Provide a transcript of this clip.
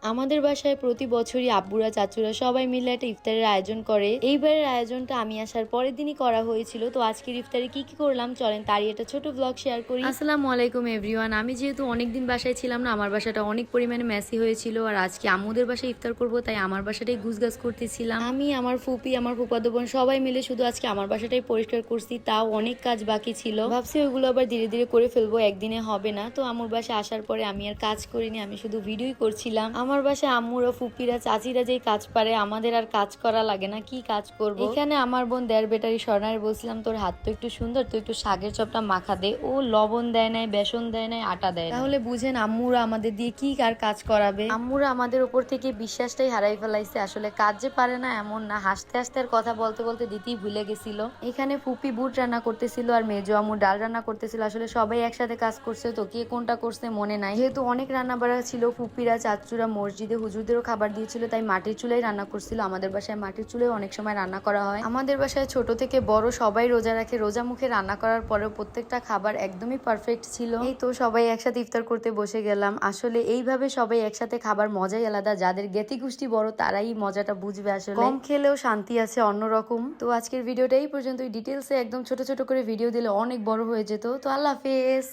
আমাদের বাসায় প্রতি বছরই আব্বুরা চাচুরা সবাই মিলে একটা ইফতারের আয়োজন করে। এইবারের আয়োজনটা আমি আসার পরের দিনই করা হয়েছিল। তো আজকের ইফতারে কি কি করলাম চলেন তারই একটা ছোট ব্লগ শেয়ার করি। আসসালামু আলাইকুম এভরিওয়ান। আমি যেহেতু অনেকদিন বাসায় ছিলাম না, আমার বাসাটা অনেক পরিমাণে মেসি হয়েছিল, আর আজকে আম্মুদের বাসায় ইফতার করব, তাই আমার বাসাটাই গুছগাছ করতেছিলাম। আমি, আমার ফুপি, আমার ফুফাতো বোন সবাই মিলে শুধু আজকে আমার বাসাটাই পরিষ্কার করছি, তাও অনেক কাজ বাকি ছিল। ভাবছি ওইগুলো আবার ধীরে ধীরে করে ফেলবো, একদিনে হবে না। তো আম্মুর বাসায় আসার পরে আমি আর কাজ করিনি, আমি শুধু ভিডিওই করছিলাম। আমার বাসায় আম্মুরা, ফুপিরা, চাচিরা যেই কাজ পারে আমাদের আর কাজ করা লাগে না, কি কাজ করব। এখানে আমার বোন দেড় বেটারি স্বর্ণারে বলছিলাম তোর হাত তো একটু সুন্দর, তো একটু শাকের চপটা মাখা দে। ও লবণ দেয় নাই, বেসন দেয় নাই, আটা দেয়, তাহলে বুঝেন আম্মুরা আমাদের দিয়ে কি কার কাজ করাবে। আম্মুরা আমাদের উপর থেকে বিশ্বাসটাই হারাই ফেলাইছে। আসলে কাজ যে পারে না এমন না, হাসতে হাসতে আর কথা বলতে বলতে দিতেই ভুলে গেছিল। এখানে ফুপি বুট রান্না করতেছিল আর মেজো আম্মু ডাল রান্না করতেছিল। আসলে সবাই একসাথে কাজ করছে, তো কে কোনটা করছে মনে নাই। যেহেতু অনেক রান্না বাড়া ছিল, ফুপিরা চাচুরা মসজিদে হুজুরদেরও খাবার দিয়েছিল, তাই মাটির চুলাই রান্না করছিল। আমাদের বাসায় মাটির চুলায় অনেক সময় রান্না করা হয়। আমাদের বাসায় ছোট থেকে বড় সবাই রোজা রাখে, রোজা মুখে রান্না করার পরেও প্রত্যেকটা খাবার একদমই পারফেক্ট ছিল। এই তো সবাই একসাথে ইফতার করতে বসে গেলাম। আসলে এইভাবে সবাই একসাথে খাবার মজাই আলাদা, যাদের জ্ঞাতি গোষ্ঠী বড় তারাই মজাটা বুঝবে। আসলে কম খেলেও শান্তি আছে অন্যরকম। তো আজকের ভিডিওটা এই পর্যন্তই। ডিটেলসে একদম ছোট ছোট করে ভিডিও দিলে অনেক বড় হয়ে যেত। তো আল্লাহ হাফেজ।